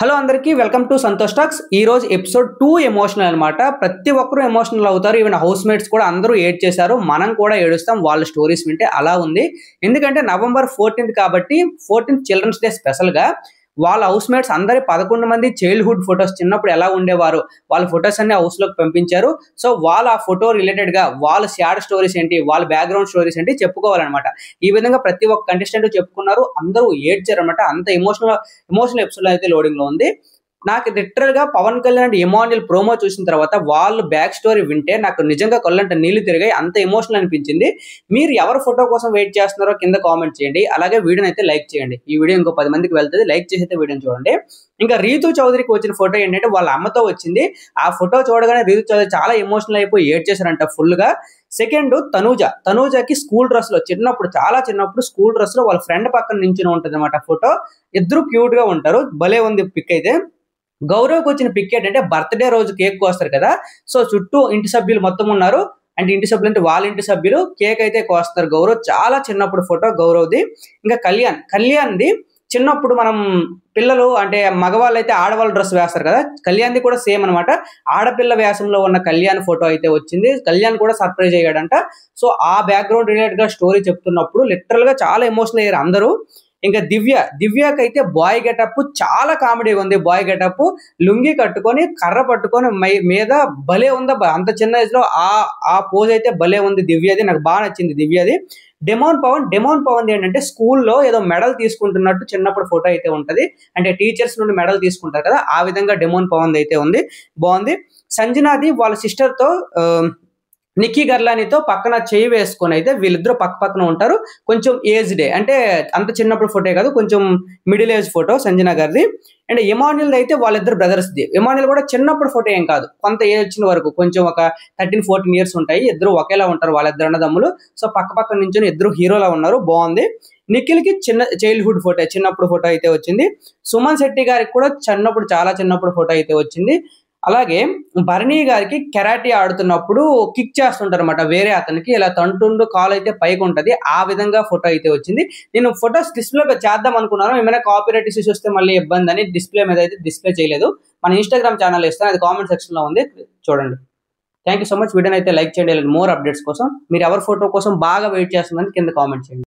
Hello అందరికీ welcome to Santosh talks. ఈ రోజు ఎపిసోడ్ 2 ఎమోషనల్ అన్నమాట. ప్రతి ఒక్కరు ఎమోషనల్ అవుతారు. ఈవెన్ హౌస్ మేట్స్ కూడా అందరూ ఏడ్ చేశారు. మనం కూడా ఏడుస్తాం వాళ్ళ స్టోరీస్ వింటే. అలా ఉంది. ఎందుకంటే నవంబర్ 14th కాబట్టి 14th చిల్డ్రన్స్ డే స్పెషల్ గా వాళ్ళ హౌస్ మేట్స్ అందరి 11 మంది చైల్డ్హుడ్ ఫొటోస్ చిన్నప్పుడు ఎలా ఉండేవారు వాళ్ళ ఫొటోస్ అన్ని హౌస్ లోకి పంపించారు. సో వాళ్ళ ఆ ఫోటో రిలేటెడ్ గా వాళ్ళ సాడ్ స్టోరీస్ ఏంటి, వాళ్ళ బ్యాక్గ్రౌండ్ స్టోరీస్ ఏంటి చెప్పుకోవాలన్నమాట. ఈ విధంగా ప్రతి ఒక్క కంటెస్టెంట్ చెప్పుకున్నారు. అందరూ ఏడ్చారు అనమాట. అంత ఎమోషనల్ ఎపిసోడ్ అయితే లోడింగ్ లో ఉంది. నాకు లిటరల్ గా Pavan Kalyan and Emmanuel promo చూసిన తర్వాత వాళ్ళు బ్యాక్ స్టోరీ వింటే నాకు నిజంగా కళ్ళంటే నీళ్లు తిరిగాయి. అంత ఎమోషనల్ అనిపించింది. మీరు ఎవరి ఫోటో కోసం వెయిట్ చేస్తున్నారో కింద కామెంట్ చేయండి. అలాగే వీడియోని అయితే లైక్ చేయండి. ఈ వీడియో ఇంకో 10 మందికి వెళ్తుంది. లైక్ చేసి అయితే వీడియోని చూడండి. ఇంకా రీతు చౌదరికి వచ్చిన ఫోటో ఏంటంటే వాళ్ళ అమ్మతో వచ్చింది. ఆ ఫోటో చూడగానే రీతు చౌదరి చాలా ఎమోషనల్ అయిపోయి ఏడ్చేశారంట ఫుల్ గా. సెకండ్ తనూజకి స్కూల్ డ్రెస్ లో చాలా చిన్నప్పుడు స్కూల్ డ్రెస్ లో వాళ్ళ ఫ్రెండ్ పక్కన నించుని ఉంటది అనమాట ఫోటో. ఇద్దరు క్యూట్ గా ఉంటారు. భలే ఉంది పిక్ అయితే. గౌరవ్కి వచ్చిన పిక్ ఏంటంటే బర్త్డే రోజు కేక్ కోస్తారు కదా. సో చుట్టూ ఇంటి సభ్యులు మొత్తం ఉన్నారు. అంటే ఇంటి సభ్యులు అంటే వాళ్ళ ఇంటి సభ్యులు కేక్ అయితే కోస్తారు. గౌరవ్ చాలా చిన్నప్పుడు ఫోటో గౌరవ్ది. ఇంకా కళ్యాణ్ది చిన్నప్పుడు మనం పిల్లలు అంటే మగవాళ్ళు అయితే ఆడవాళ్ళ డ్రెస్ వేస్తారు కదా. కళ్యాణ్ది కూడా సేమ్ అనమాట. ఆడపిల్ల వేషంలో ఉన్న కళ్యాణ్ ఫోటో అయితే వచ్చింది. కళ్యాణ్ కూడా సర్ప్రైజ్ అయ్యాడంట. సో ఆ బ్యాక్గ్రౌండ్ రిలేటెడ్ గా స్టోరీ చెప్తున్నప్పుడు లిటరల్ గా చాలా ఎమోషనల్ అయ్యారు అందరూ. ఇంకా దివ్యకి అయితే బాయ్ గెటప్ చాలా కామెడీగా ఉంది. బాయ్ గెటప్ లుంగి కట్టుకొని కర్ర పట్టుకొని మీద భలే ఉందా. అంత చిన్న ఏజ్ లో ఆ పోజ్ అయితే భలే ఉంది దివ్యది. నాకు బాగా నచ్చింది దివ్యది. డెమోన్ పవన్ ఏంటంటే స్కూల్లో ఏదో మెడల్ తీసుకుంటున్నట్టు చిన్నప్పుడు ఫోటో అయితే ఉంటది. అంటే టీచర్స్ నుండి మెడల్ తీసుకుంటారు కదా, ఆ విధంగా డెమోన్ పవన్ అయితే ఉంది. బాగుంది. సంజనాది వాళ్ళ సిస్టర్ తో నిక్కీ గర్లానితో పక్కన చేయి వేసుకొని అయితే వీళ్ళిద్దరూ పక్కన ఉంటారు. కొంచెం ఏజ్డే అంటే అంత చిన్నప్పుడు ఫోటో కాదు, కొంచెం మిడిల్ ఏజ్ ఫోటో సంజన గారిది. అండ్ ఎమాన్యుల్ అయితే వాళ్ళిద్దరు బ్రదర్స్ది. ఎమాన్యుల్ కూడా చిన్నప్పుడు ఫోటో ఏం కాదు, కొంత ఏజ్ వచ్చిన వరకు కొంచెం ఒక 13-14 ఇయర్స్ ఉంటాయి. ఇద్దరు ఒకేలా ఉంటారు వాళ్ళిద్దరు అన్నదమ్ములు. సో పక్క నుంచి ఇద్దరు హీరోలా ఉన్నారు. బాగుంది. నిఖిల్ కి చైల్డ్హుడ్ ఫోటో చిన్నప్పుడు ఫోటో అయితే వచ్చింది. సుమన్ శెట్టి గారికి కూడా చాలా చిన్నప్పుడు ఫోటో అయితే వచ్చింది. అలాగే భరణి గారికి కెరాటే ఆడుతున్నప్పుడు కిక్ చేస్తుంటారు అనమాట వేరే అతనికి. ఇలా తంటుండు కాల్ అయితే పైకి ఉంటది. ఆ విధంగా ఫోటో అయితే వచ్చింది. నేను ఫొటోస్ డిస్ప్లే చేద్దాం అనుకున్నాను. ఏమైనా కాపీరైట్ ఇష్యూస్ వస్తే మళ్ళీ ఇబ్బంది అని డిస్ప్లే మీద అయితే డిస్ప్లే చేయలేదు. మన ఇన్స్టాగ్రామ్ ఛానల్ ఇస్తాను, అది కామెంట్ సెక్షన్ లో ఉంది, చూడండి. Thank you so much. వీడియోని అయితే లైక్ చేయండి. మోర్ అప్డేట్స్ కోసం మీరు ఎవరి ఫోటో కోసం బాగా వెయిట్ చేస్తుందని కింద కామెంట్ చేయండి.